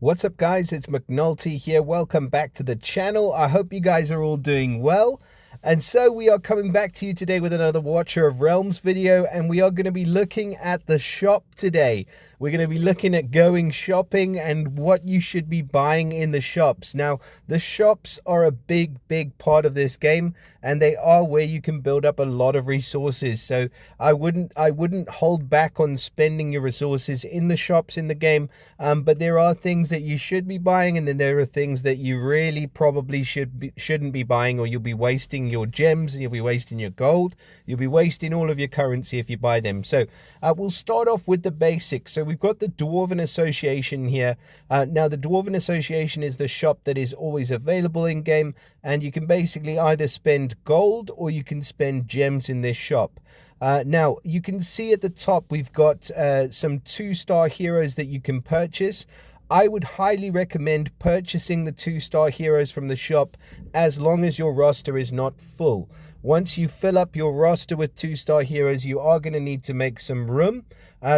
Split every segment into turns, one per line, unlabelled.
What's up, guys? It's McNulty here. Welcome back to the channel. I hope you guys are all doing well. And so we are coming back to you today with another Watcher of Realms video, and we are going to be looking at the shop today. We're going to be looking at going shopping and what you should be buying in the shops. Now, the shops are a big part of this game, and they are where you can build up a lot of resources. So I wouldn't hold back on spending your resources in the shops in the game, but there are things that you should be buying, and then there are things that you really probably shouldn't be buying, or you'll be wasting your gems, and you'll be wasting your gold, you'll be wasting all of your currency if you buy them. So we'll start off with the basics. So we've got the Dwarven Association here. Now the Dwarven Association is the shop that is always available in game, and you can basically either spend gold or you can spend gems in this shop. Now you can see at the top we've got some 2-star heroes that you can purchase. I would highly recommend purchasing the 2-star heroes from the shop as long as your roster is not full. Once you fill up your roster with 2-star heroes, you are going to need to make some room.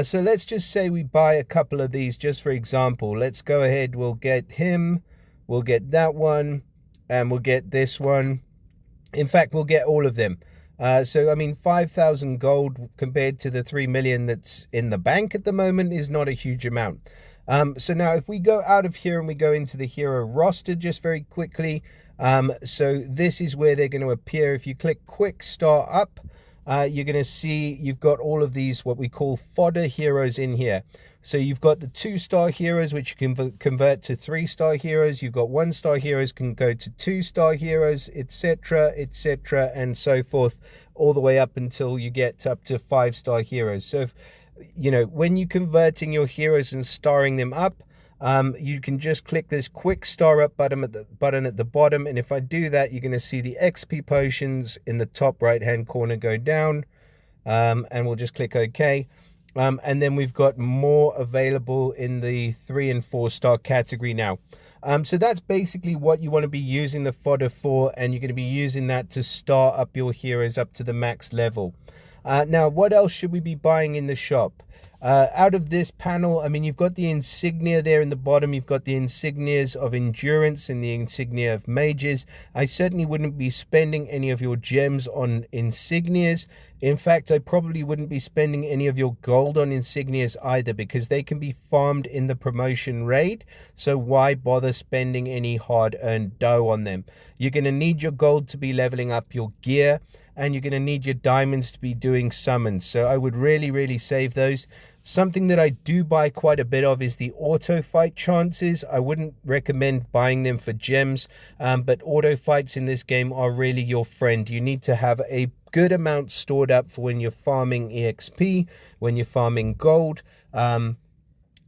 So let's just say we buy a couple of these just for example. Let's go ahead, we'll get him, we'll get that one, and we'll get this one. In fact, we'll get all of them. So, I mean, 5,000 gold compared to the 3 million that's in the bank at the moment is not a huge amount. So now if we go out of here and we go into the hero roster just very quickly, so this is where they're going to appear. If you click quick start up, you're going to see you've got all of these what we call fodder heroes in here. So you've got the 2-star heroes, which you can convert to 3-star heroes. You've got 1-star heroes can go to 2-star heroes, etc., and so forth, all the way up until you get up to 5-star heroes. So if, you know, when you're converting your heroes and starring them up, you can just click this quick star up button at the bottom, and if I do that, you're going to see the XP potions in the top right hand corner go down, and we'll just click OK. And then we've got more available in the 3- and 4-star category now. So that's basically what you want to be using the fodder for, and you're going to be using that to star up your heroes up to the max level. Now, what else should we be buying in the shop? Out of this panel, I mean, you've got the insignia there in the bottom. You've got the insignias of endurance and the insignia of mages. I certainly wouldn't be spending any of your gems on insignias. In fact, I probably wouldn't be spending any of your gold on insignias either, because they can be farmed in the promotion raid. So why bother spending any hard-earned dough on them? You're going to need your gold to be leveling up your gear, and you're going to need your diamonds to be doing summons. So I would really save those. Something that I do buy quite a bit of is the auto fight chances. I wouldn't recommend buying them for gems, but auto fights in this game are really your friend. You need to have a good amount stored up for when you're farming EXP, when you're farming gold.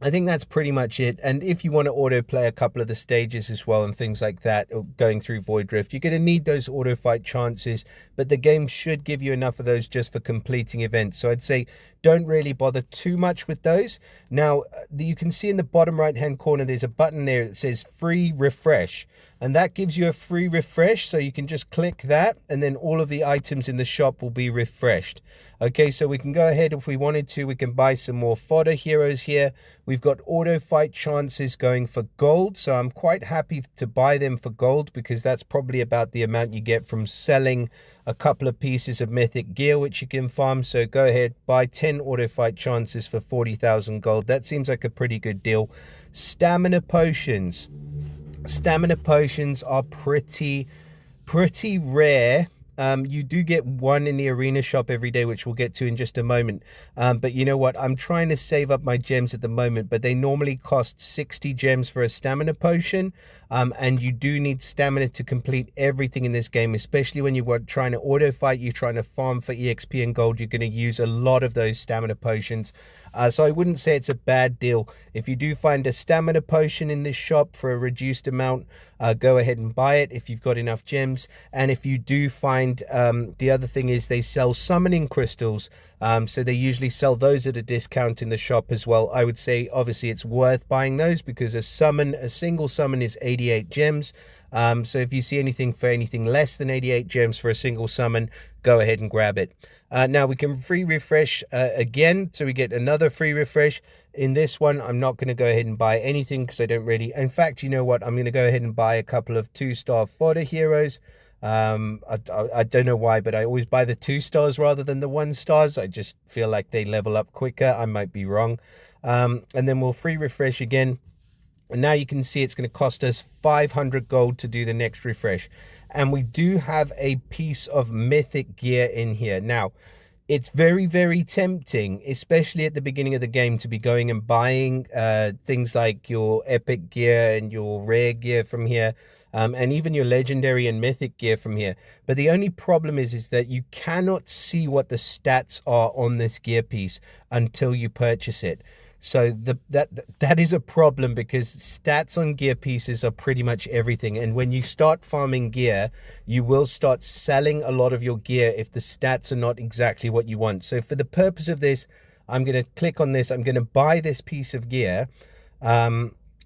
I think that's pretty much it. And if you want to auto play a couple of the stages as well and things like that, or going through Void Rift, you're going to need those auto fight chances, but the game should give you enough of those just for completing events. So I'd say don't really bother too much with those. Now, you can see in the bottom right hand corner, there's a button there that says free refresh, and that gives you a free refresh. So you can just click that, and then all of the items in the shop will be refreshed. Okay, so we can go ahead, if we wanted to, we can buy some more fodder heroes here. We've got auto fight chances going for gold, so I'm quite happy to buy them for gold, because that's probably about the amount you get from selling a couple of pieces of mythic gear which you can farm. So go ahead, buy 10 auto fight chances for 40,000 gold. That seems like a pretty good deal. Stamina potions. Stamina potions are pretty rare. You do get one in the arena shop every day, which we'll get to in just a moment. But you know what? I'm trying to save up my gems at the moment, but they normally cost 60 gems for a stamina potion. And you do need stamina to complete everything in this game, especially when you are trying to auto fight, you're trying to farm for EXP and gold. You're going to use a lot of those stamina potions. So I wouldn't say it's a bad deal. If you do find a stamina potion in this shop for a reduced amount, go ahead and buy it if you've got enough gems. And if you do find, the other thing is they sell summoning crystals. So they usually sell those at a discount in the shop as well. I would say obviously it's worth buying those, because a single summon is 88 gems. So if you see anything for anything less than 88 gems for a single summon, go ahead and grab it. Now we can free refresh again, so we get another free refresh. In this one, I'm not going to go ahead and buy anything because I don't really... In fact, you know what? I'm going to go ahead and buy a couple of 2-star fodder heroes. I don't know why, but I always buy the 2 stars rather than the 1 stars. I just feel like they level up quicker. I might be wrong. And then we'll free refresh again. And now you can see it's going to cost us 500 gold to do the next refresh. And we do have a piece of mythic gear in here. Now, it's very, very tempting, especially at the beginning of the game, to be going and buying things like your epic gear and your rare gear from here, and even your legendary and mythic gear from here. But the only problem is that you cannot see what the stats are on this gear piece until you purchase it. So that is a problem, because stats on gear pieces are pretty much everything. And when you start farming gear, you will start selling a lot of your gear if the stats are not exactly what you want. So for the purpose of this, I'm going to click on this. I'm going to buy this piece of gear.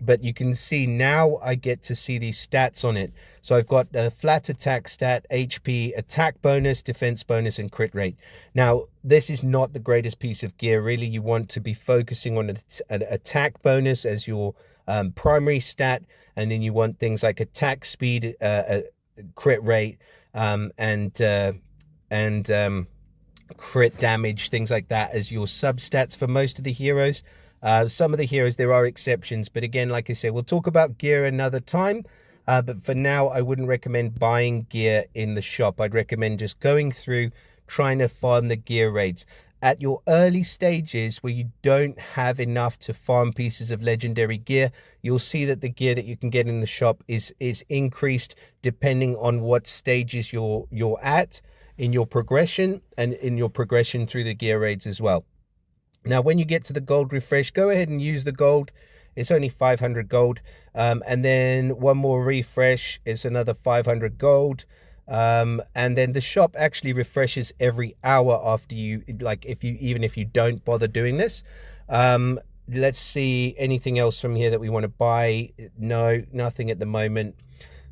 But you can see now I get to see these stats on it. So I've got a flat attack stat, HP, attack bonus, defense bonus, and crit rate. Now, this is not the greatest piece of gear. Really, you want to be focusing on an attack bonus as your primary stat. And then you want things like attack speed, crit rate, and crit damage, things like that as your substats for most of the heroes. Some of the heroes, there are exceptions, but again, like I said, we'll talk about gear another time. But for now, I wouldn't recommend buying gear in the shop. I'd recommend just going through, trying to farm the gear raids. At your early stages, where you don't have enough to farm pieces of legendary gear, you'll see that the gear that you can get in the shop is increased depending on what stages you're at in your progression, and in your progression through the gear raids as well. Now, when you get to the gold refresh, go ahead and use the gold. It's only 500 gold. And then one more refresh is another 500 gold. And then the shop actually refreshes every hour after you, like, even if you don't bother doing this. Let's see anything else from here that we want to buy. No, nothing at the moment.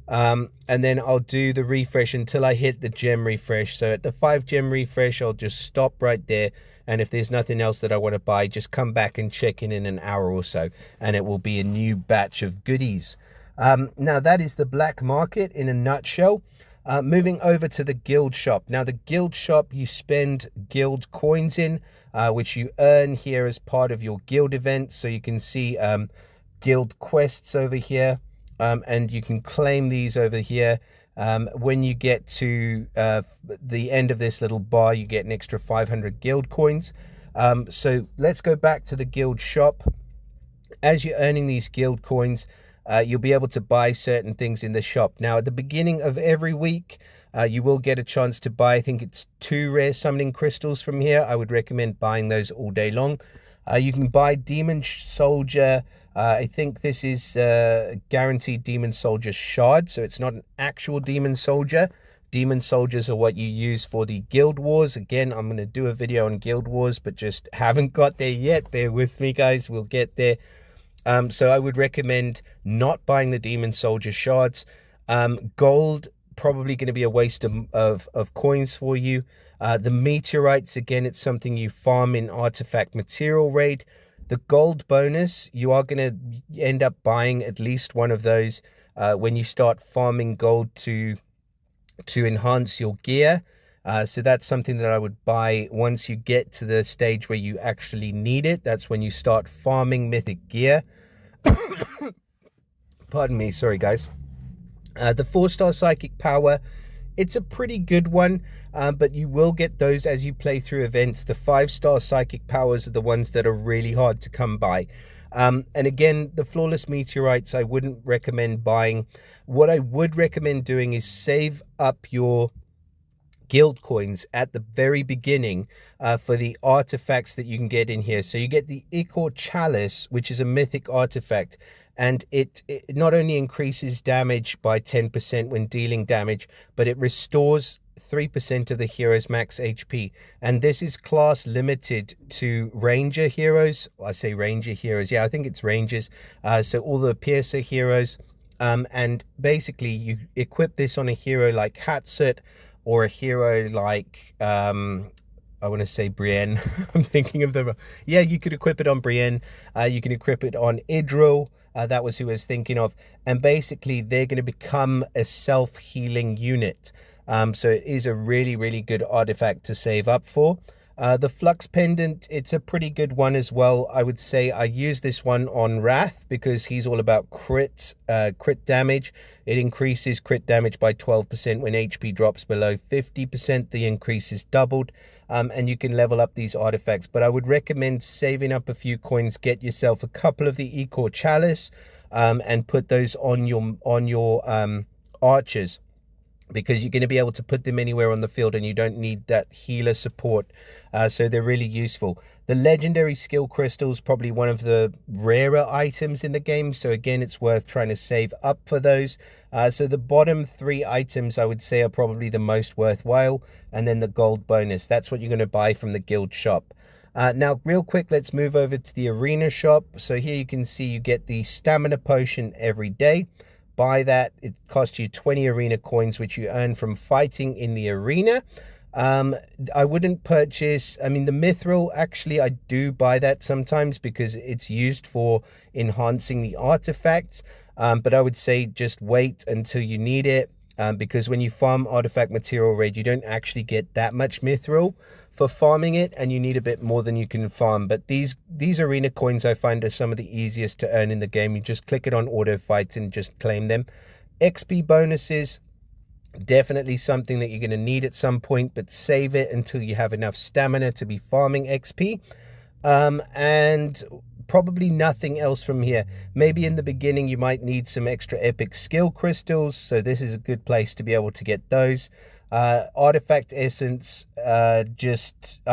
And then I'll do the refresh until I hit the gem refresh. So at the 5 gem refresh, I'll just stop right there. And if there's nothing else that I want to buy, just come back and check in an hour or so, and it will be a new batch of goodies. Now, that is the black market in a nutshell. Moving over to the guild shop. Now, the guild shop, you spend guild coins in, which you earn here as part of your guild event. So you can see guild quests over here, and you can claim these over here. When you get to the end of this little bar, you get an extra 500 guild coins. So let's go back to the guild shop. As you're earning these guild coins, you'll be able to buy certain things in the shop. Now, at the beginning of every week, you will get a chance to buy, I think it's 2 rare summoning crystals from here. I would recommend buying those all day long. You can buy Demon Soldier. I think this is guaranteed Demon Soldier shard, so it's not an actual Demon Soldier. Demon Soldiers are what you use for the Guild Wars. Again, I'm going to do a video on Guild Wars, but just haven't got there yet. Bear with me, guys. We'll get there. So I would recommend not buying the Demon Soldier shards. Gold, probably going to be a waste of coins for you. The meteorites, again, it's something you farm in Artifact Material Raid. The gold bonus, you are going to end up buying at least one of those when you start farming gold to enhance your gear. So that's something that I would buy once you get to the stage where you actually need it. That's when you start farming mythic gear. Pardon me, sorry guys. The 4-star psychic power, it's a pretty good one, but you will get those as you play through events. The 5-star psychic powers are the ones that are really hard to come by. And again, the flawless meteorites, I wouldn't recommend buying. What I would recommend doing is save up your guild coins at the very beginning for the artifacts that you can get in here. So you get the Ichor Chalice, which is a mythic artifact, and it not only increases damage by 10% when dealing damage, but it restores 3% of the hero's max HP. And this is class limited to ranger heroes. I say ranger heroes, yeah, I think it's rangers. So all the piercer heroes, and basically you equip this on a hero like Hatsut, or a hero like I want to say Brienne. I'm thinking of the... Yeah, you could equip it on Brienne. You can equip it on Idril. That was who I was thinking of. And basically, they're going to become a self-healing unit. So it is a really, really good artifact to save up for. The Flux Pendant, it's a pretty good one as well. I would say I use this one on Wrath because he's all about crit damage. It increases crit damage by 12% when HP drops below 50%. The increase is doubled, and you can level up these artifacts. But I would recommend saving up a few coins, get yourself a couple of the Ecor Chalice, and put those on your archers, because you're going to be able to put them anywhere on the field and you don't need that healer support. So they're really useful. The legendary skill crystals, probably one of the rarer items in the game. So again, it's worth trying to save up for those. So the bottom 3 items I would say are probably the most worthwhile. And then the gold bonus, that's what you're going to buy from the guild shop. Now, real quick, let's move over to the arena shop. So here you can see you get the stamina potion every day. Buy that. It costs you 20 arena coins, which you earn from fighting in the arena. I wouldn't purchase, I mean, the mithril, actually, I do buy that sometimes because it's used for enhancing the artifacts. But I would say just wait until you need it, because when you farm artifact material raid, you don't actually get that much mithril for farming it, and you need a bit more than you can farm. But these arena coins I find are some of the easiest to earn in the game. You just click it on auto fight and just claim them. XP bonuses, definitely something that you're going to need at some point, but save it until you have enough stamina to be farming XP. And probably nothing else from here. Maybe in the beginning you might need some extra epic skill crystals, so this is a good place to be able to get those. Artifact essence, I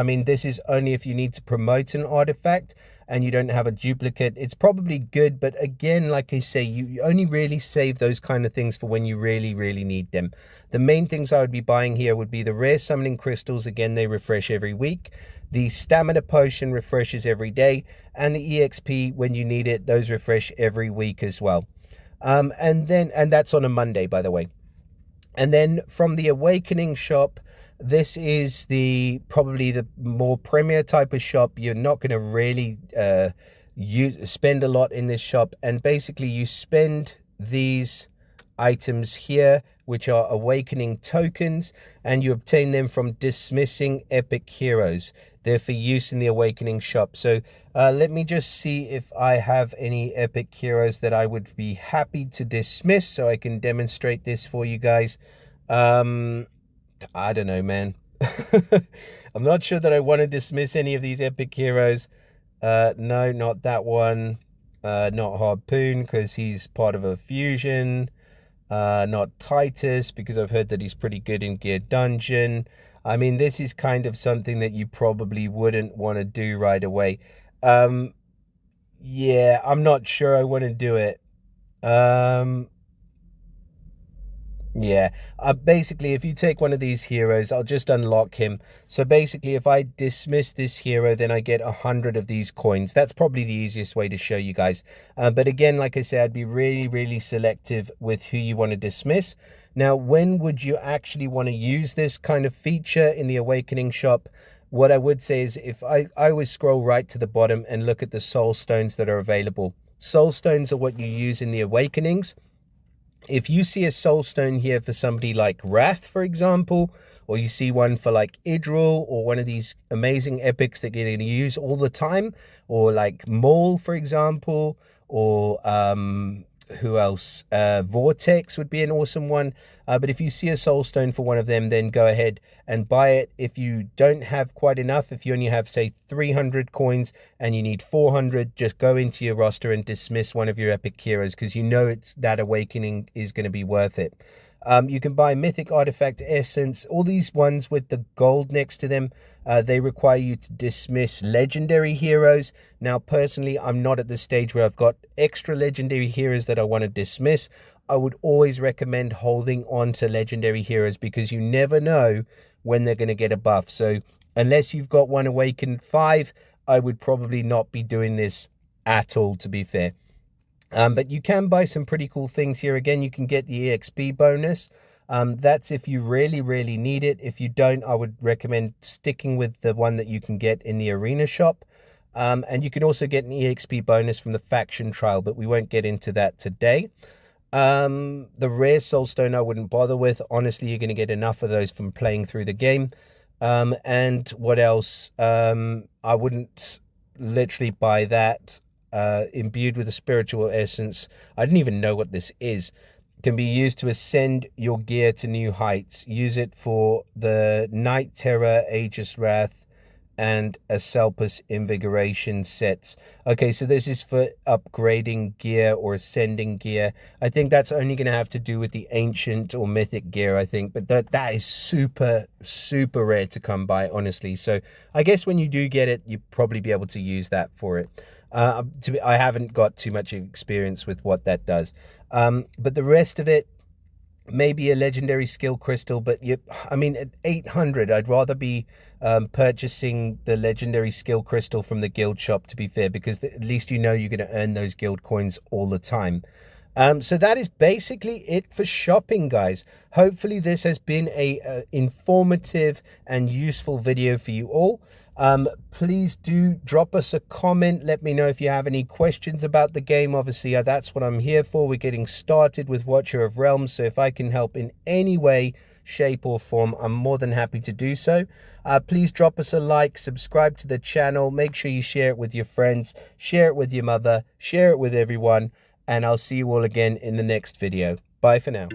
mean, this is only if you need to promote an artifact and you don't have a duplicate. It's probably good, but again, like I say, you only really save those kind of things for when you really, really need them. The main things I would be buying here would be the rare summoning crystals. Again, they refresh every week. The stamina potion refreshes every day, and the EXP, when you need it, those refresh every week as well. And that's on a Monday, by the way. And then from the Awakening shop, this is probably the more premier type of shop. You're not going to really spend a lot in this shop. And basically you spend these items here, which are Awakening tokens, and you obtain them from dismissing epic heroes. They're for use in the Awakening shop. So let me just see if I have any epic heroes that I would be happy to dismiss, so I can demonstrate this for you guys. I don't know, man. I'm not sure that I want to dismiss any of these epic heroes. No, not that one. Not Harpoon, because he's part of a fusion. Not Titus, because I've heard that he's pretty good in Gear Dungeon. I mean, this is kind of something that you probably wouldn't want to do right away. Yeah, I'm not sure I want to do it. Yeah, basically, if you take one of these heroes, I'll just unlock him. So basically, if I dismiss this hero, then I get 100 of these coins. That's probably the easiest way to show you guys. But again, like I said, I'd be really, really selective with who you want to dismiss. Now, when would you actually want to use this kind of feature in the Awakening shop? What I would say is, if I always scroll right to the bottom and look at the soul stones that are available. Soul stones are what you use in the Awakenings. If you see a soul stone here for somebody like Wrath, for example, or you see one for like Idril, or one of these amazing epics that you're going to use all the time, or like Maul, for example, or who else? Vortex would be an awesome one. But if you see a soul stone for one of them, then go ahead and buy it. If you don't have quite enough, if you only have, say, 300 coins and you need 400, just go into your roster and dismiss one of your epic heroes, because you know that Awakening is going to be worth it. You can buy Mythic Artifact Essence. All these ones with the gold next to them, they require you to dismiss legendary heroes. Now, personally, I'm not at the stage where I've got extra legendary heroes that I want to dismiss. I would always recommend holding on to legendary heroes, because you never know when they're going to get a buff. So unless you've got one Awakened 5, I would probably not be doing this at all, to be fair. But you can buy some pretty cool things here. Again, you can get the EXP bonus. That's if you really need it. If you don't, I would recommend sticking with the one that you can get in the arena shop. And you can also get an EXP bonus from the faction trial, but we won't get into that today. The rare soulstone I wouldn't bother with. Honestly, you're going to get enough of those from playing through the game. And what else? I wouldn't literally buy that. Imbued with a spiritual essence. I didn't even know what this is. Can be used to ascend your gear to new heights. Use it for the Night Terror, Aegis Wrath, and Aselpus Invigoration sets. Okay, so this is for upgrading gear or ascending gear. I think that's only going to have to do with the ancient or mythic gear, I think. But that is super rare to come by, honestly. So I guess when you do get it, you'll probably be able to use that for it. I haven't got too much experience with what that does. But the rest of it, maybe a legendary skill crystal, but I mean, at 800, I'd rather be purchasing the legendary skill crystal from the guild shop, to be fair, because at least you know you're going to earn those guild coins all the time. So that is basically it for shopping, guys. Hopefully this has been a informative and useful video for you all. Please do drop us a comment. Let me know if you have any questions about the game. Obviously, that's what I'm here for. We're getting started with Watcher of Realms, so if I can help in any way, shape or form, I'm more than happy to do so. Please drop us a like, subscribe to the channel, make sure you share it with your friends, share it with your mother, share it with everyone, and I'll see you all again in the next video. Bye for now.